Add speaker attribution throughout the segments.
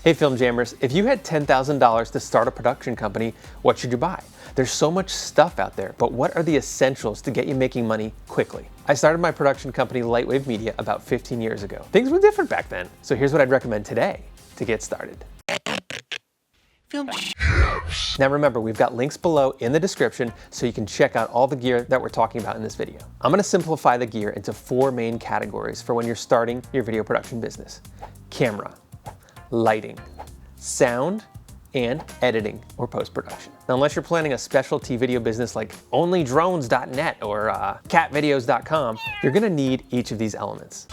Speaker 1: Hey Film Jammers, if you had $10,000 to start a production company, what should you buy? There's so much stuff out there, but what are the essentials to get you making money quickly? I started my production company Lightwave Media about 15 years ago. Things were different back then, so here's what I'd recommend today to get started. Now remember, we've got links below in the description so you can check out all the gear that we're talking about in this video. I'm going to simplify the gear into 4 main categories for when you're starting your video production business: camera, lighting, sound, and editing or post-production. Now, unless you're planning a specialty video business like onlydrones.net or catvideos.com, you're gonna need each of these elements.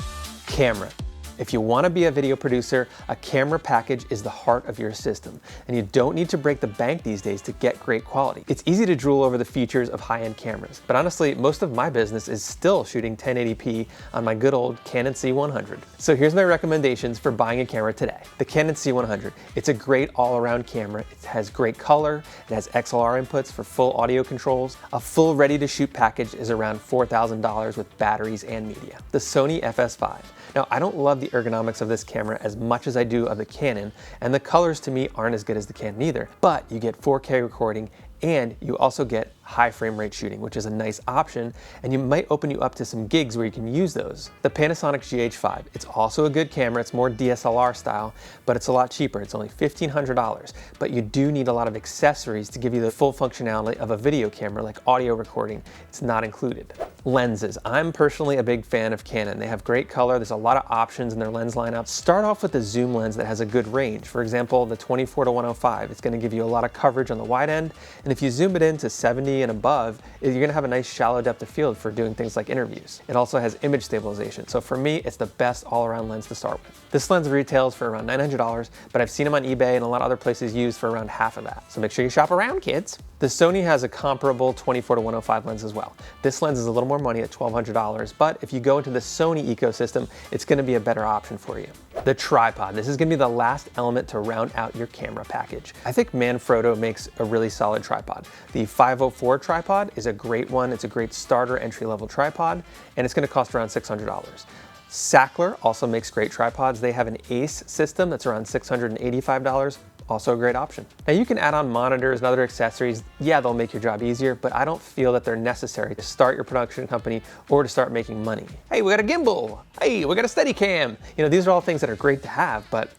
Speaker 1: Camera. If you want to be a video producer, a camera package is the heart of your system, and you don't need to break the bank these days to get great quality. It's easy to drool over the features of high-end cameras, but honestly, most of my business is still shooting 1080p on my good old Canon C100. So here's my recommendations for buying a camera today. The Canon C100. It's a great all-around camera. It has great color, it has XLR inputs for full audio controls. A full ready-to-shoot package is around $4,000 with batteries and media. The Sony FS5. Now, I don't love the ergonomics of this camera as much as I do of the Canon, and the colors to me aren't as good as the Canon either, but you get 4K recording and you also get high frame rate shooting, which is a nice option, and you might open you up to some gigs where you can use those. The Panasonic GH5, it's also a good camera. It's more DSLR style, but it's a lot cheaper. It's only $1,500, but you do need a lot of accessories to give you the full functionality of a video camera, like audio recording. It's not included. Lenses. I'm personally a big fan of Canon. They have great color. There's a lot of options in their lens lineup. Start off with a zoom lens that has a good range. For example, the 24-105. It's going to give you a lot of coverage on the wide end, and if you zoom it in to 70 and above, you're going to have a nice shallow depth of field for doing things like interviews. It also has image stabilization, so for me, it's the best all-around lens to start with. This lens retails for around $900, but I've seen them on eBay and a lot of other places used for around half of that. So make sure you shop around, kids. The Sony has a comparable 24-105 lens as well. This lens is a little more money at $1,200, but if you go into the Sony ecosystem, it's going to be a better option for you. The tripod. This is going to be the last element to round out your camera package. I think Manfrotto makes a really solid tripod. The 504 tripod is a great one. It's a great starter entry-level tripod, and it's going to cost around $600. Sackler also makes great tripods. They have an Ace system that's around $685. Also a great option. Now you can add on monitors and other accessories. Yeah, they'll make your job easier, but I don't feel that they're necessary to start your production company or to start making money. Hey, we got a gimbal. Hey, we got a Steadicam. You know, these are all things that are great to have, but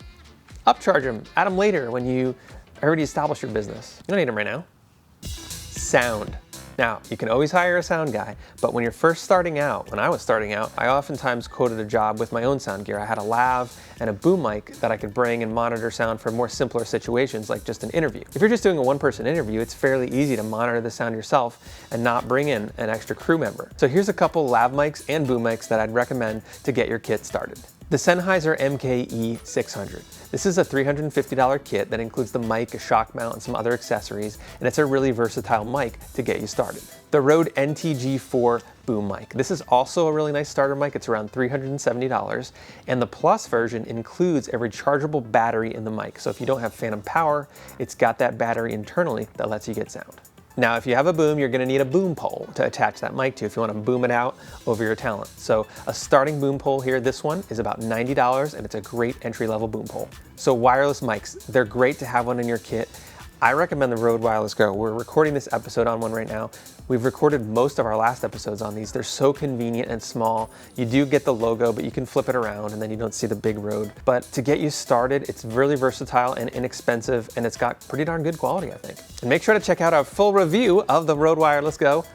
Speaker 1: upcharge them, add them later when you already established your business. You don't need them right now. Sound. Now, you can always hire a sound guy, but when you're first starting out, when I was starting out, I oftentimes quoted a job with my own sound gear. I had a lav and a boom mic that I could bring and monitor sound for more simpler situations like just an interview. If you're just doing a one-person interview, it's fairly easy to monitor the sound yourself and not bring in an extra crew member. So here's a couple lav mics and boom mics that I'd recommend to get your kit started. The Sennheiser MKE600. This is a $350 kit that includes the mic, a shock mount, and some other accessories, and it's a really versatile mic to get you started. The Rode NTG4 boom mic. This is also a really nice starter mic. It's around $370, and the Plus version includes a rechargeable battery in the mic. So if you don't have phantom power, it's got that battery internally that lets you get sound. Now, if you have a boom, you're going to need a boom pole to attach that mic to if you want to boom it out over your talent. So a starting boom pole here, this one is about $90, and it's a great entry-level boom pole. So wireless mics, they're great to have one in your kit. I recommend the Rode Wireless Go. We're recording this episode on one right now. We've recorded most of our last episodes on these. They're so convenient and small. You do get the logo, but you can flip it around and then you don't see the big Rode. But to get you started, it's really versatile and inexpensive, and it's got pretty darn good quality, I think. And make sure to check out our full review of the Rode Wireless Go.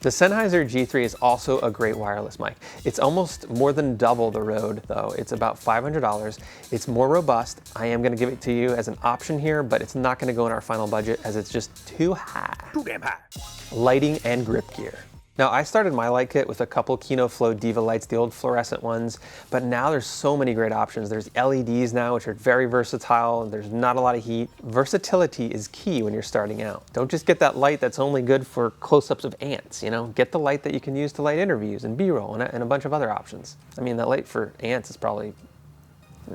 Speaker 1: The Sennheiser G3 is also a great wireless mic. It's almost more than double the Rode, though. It's about $500. It's more robust. I am going to give it to you as an option here, but it's not going to go in our final budget as it's just too high. Too damn high. Lighting and grip gear. Now, I started my light kit with a couple Kino Flow Diva lights, the old fluorescent ones, but now there's so many great options. There's LEDs now, which are very versatile, and there's not a lot of heat. Versatility is key when you're starting out. Don't just get that light that's only good for close-ups of ants, you know? Get the light that you can use to light interviews and B-roll and a bunch of other options. I mean, that light for ants is probably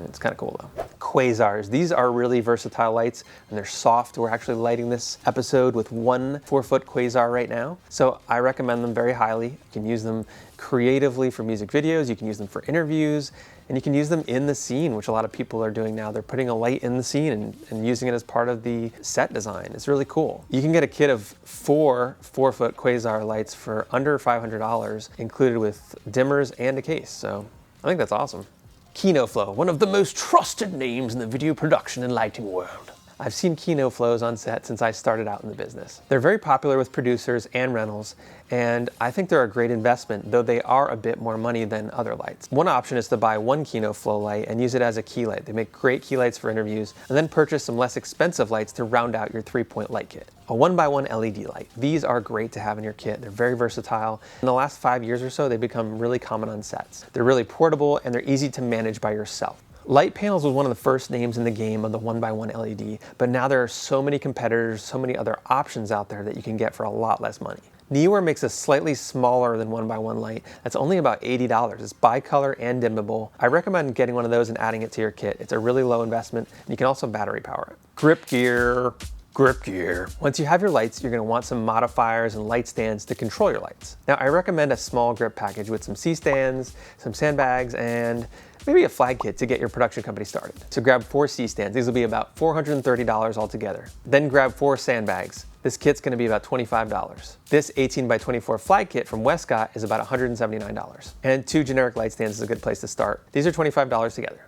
Speaker 1: It's kind of cool though. Quasars. These are really versatile lights and they're soft. We're actually lighting this episode with one 4-foot quasar right now. So I recommend them very highly. You can use them creatively for music videos. You can use them for interviews, and you can use them in the scene, which a lot of people are doing now. They're putting a light in the scene and using it as part of the set design. It's really cool. You can get a kit of 4 4-foot quasar lights for under $500, included with dimmers and a case. So I think that's awesome. KinoFlow, one of the most trusted names in the video production and lighting world. I've seen KinoFlows on set since I started out in the business. They're very popular with producers and rentals, and I think they're a great investment, though they are a bit more money than other lights. One option is to buy one KinoFlow light and use it as a key light. They make great key lights for interviews, and then purchase some less expensive lights to round out your 3-point light kit. A 1x1 LED light. These are great to have in your kit. They're very versatile. In the last 5 years or so, they've become really common on sets. They're really portable and they're easy to manage by yourself. Light panels was one of the first names in the game of the 1x1 LED, but now there are so many competitors, so many other options out there that you can get for a lot less money. Neewer makes a slightly smaller than 1x1 light that's only about $80. It's bicolor and dimmable. I recommend getting one of those and adding it to your kit. It's a really low investment, and you can also battery power it. Grip gear. Grip gear. Once you have your lights, you're going to want some modifiers and light stands to control your lights. Now, I recommend a small grip package with some C-stands, some sandbags, and maybe a flag kit to get your production company started. So grab 4 C-stands. These will be about $430 altogether. Then grab 4 sandbags. This kit's going to be about $25. This 18x24 flag kit from Westcott is about $179. And 2 generic light stands is a good place to start. These are $25 together.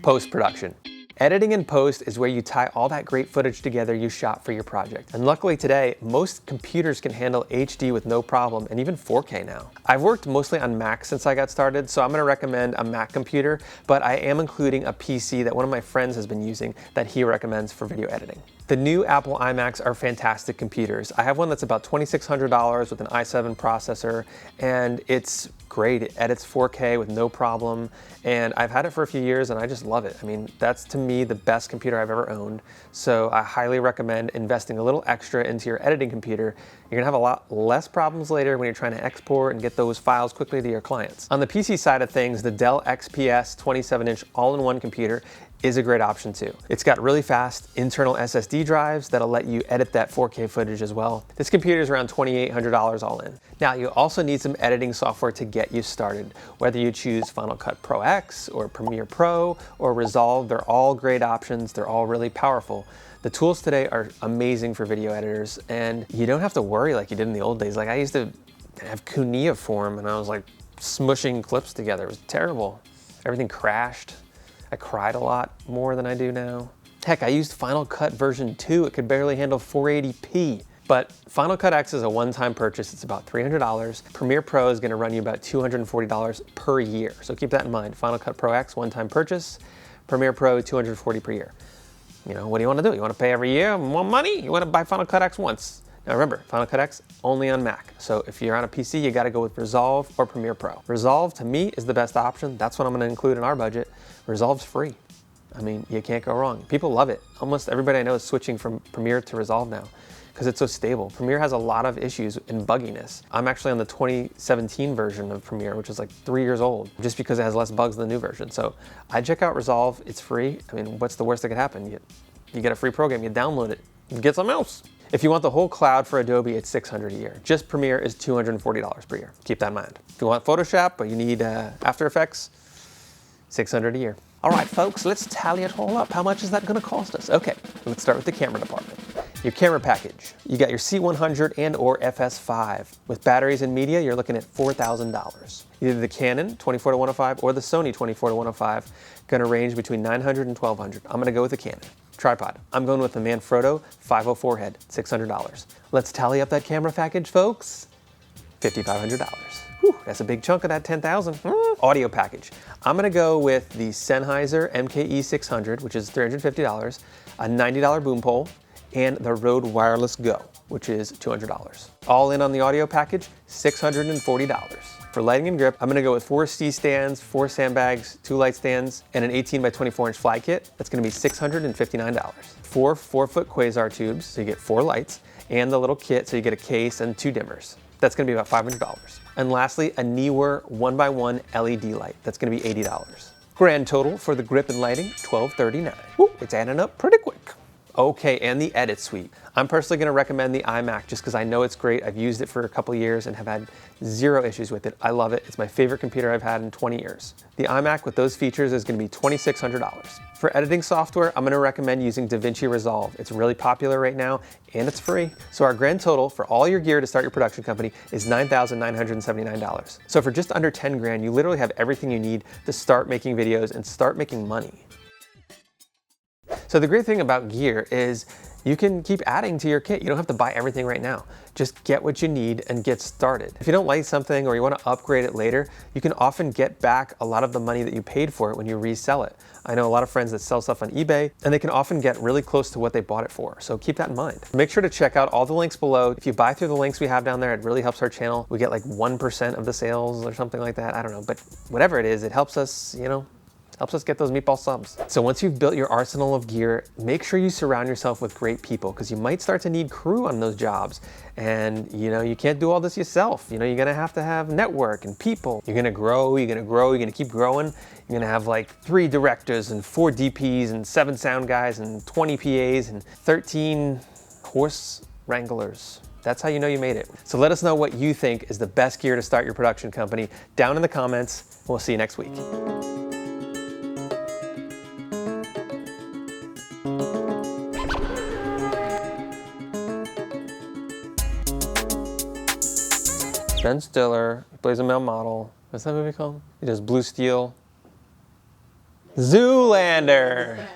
Speaker 1: Post-production. Editing in post is where you tie all that great footage together you shot for your project. And luckily today, most computers can handle HD with no problem, and even 4K now. I've worked mostly on Mac since I got started, so I'm gonna recommend a Mac computer, but I am including a PC that one of my friends has been using that he recommends for video editing. The new Apple iMacs are fantastic computers. I have one that's about $2,600 with an i7 processor, and it's great. It edits 4K with no problem, and I've had it for a few years and I just love it. I mean, that's to me the best computer I've ever owned, so I highly recommend investing a little extra into your editing computer. You're gonna have a lot less problems later when you're trying to export and get those files quickly to your clients. On the PC side of things, the Dell XPS 27-inch all-in-one computer is a great option too. It's got really fast internal SSD drives that'll let you edit that 4K footage as well. This computer is around $2,800 all in. Now, you also need some editing software to get you started. Whether you choose Final Cut Pro X or Premiere Pro or Resolve, they're all great options. They're all really powerful. The tools today are amazing for video editors, and you don't have to worry like you did in the old days. Like I used to have cuneiform and I was like smushing clips together. It was terrible. Everything crashed. I cried a lot more than I do now. Heck, I used Final Cut version 2. It could barely handle 480p. But Final Cut X is a one-time purchase. It's about $300. Premiere Pro is gonna run you about $240 per year. So keep that in mind. Final Cut Pro X, one-time purchase. Premiere Pro, $240 per year. You know, what do you wanna do? You wanna pay every year more money? You wanna buy Final Cut X once. Now remember, Final Cut X only on Mac. So if you're on a PC, you gotta go with Resolve or Premiere Pro. Resolve, to me, is the best option. That's what I'm gonna include in our budget. Resolve's free. I mean, you can't go wrong. People love it. Almost everybody I know is switching from Premiere to Resolve now because it's so stable. Premiere has a lot of issues and bugginess. I'm actually on the 2017 version of Premiere, which is like 3 years old, just because it has less bugs than the new version. So I check out Resolve, it's free. I mean, what's the worst that could happen? You get a free program, you download it, you get something else. If you want the whole cloud for Adobe, it's $600 a year. Just Premiere is $240 per year. Keep that in mind. If you want Photoshop, but you need After Effects, $600 a year. All right, folks, let's tally it all up. How much is that gonna cost us? Okay, let's start with the camera department. Your camera package. You got your C100 and or FS5. With batteries and media, you're looking at $4,000. Either the Canon 24-105 or the Sony 24-105, gonna range between $900 and $1,200. I'm gonna go with the Canon. Tripod. I'm going with the Manfrotto 504 head, $600. Let's tally up that camera package, folks. $5,500. Whew, that's a big chunk of that $10,000. Audio package. I'm gonna go with the Sennheiser MKE 600, which is $350, a $90 boom pole, and the Rode Wireless Go, which is $200. All in on the audio package, $640. For lighting and grip, I'm gonna go with 4 C-stands, 4 sandbags, 2 light stands, and an 18x24-inch fly kit. That's gonna be $659. 4 4-foot quasar tubes, so you get 4 lights, and the little kit, so you get a case and 2 dimmers. That's gonna be about $500. And lastly, a Neewer 1x1 LED light. That's gonna be $80. Grand total for the grip and lighting, $1239. Woo, it's adding up pretty quick. Okay, and the edit suite. I'm personally gonna recommend the iMac just because I know it's great. I've used it for a couple years and have had zero issues with it. I love it. It's my favorite computer I've had in 20 years. The iMac with those features is gonna be $2,600. For editing software, I'm gonna recommend using DaVinci Resolve. It's really popular right now and it's free. So our grand total for all your gear to start your production company is $9,979. So for just under 10 grand, you literally have everything you need to start making videos and start making money. So the great thing about gear is you can keep adding to your kit. You don't have to buy everything right now. Just get what you need and get started. If you don't like something or you want to upgrade it later, you can often get back a lot of the money that you paid for it when you resell it. I know a lot of friends that sell stuff on eBay and they can often get really close to what they bought it for. So keep that in mind. Make sure to check out all the links below. If you buy through the links we have down there, it really helps our channel. We get like 1% of the sales or something like that. I don't know, but whatever it is, it helps us, helps us get those meatball subs. So once you've built your arsenal of gear, make sure you surround yourself with great people because you might start to need crew on those jobs. And you can't do all this yourself. You're gonna have to have network and people. You're gonna grow, you're gonna keep growing. You're gonna have like 3 directors and 4 DPs and 7 sound guys and 20 PAs and 13 horse wranglers. That's how you know you made it. So let us know what you think is the best gear to start your production company down in the comments. We'll see you next week. Ben Stiller, he plays a male model. What's that movie called? He does Blue Steel. Zoolander!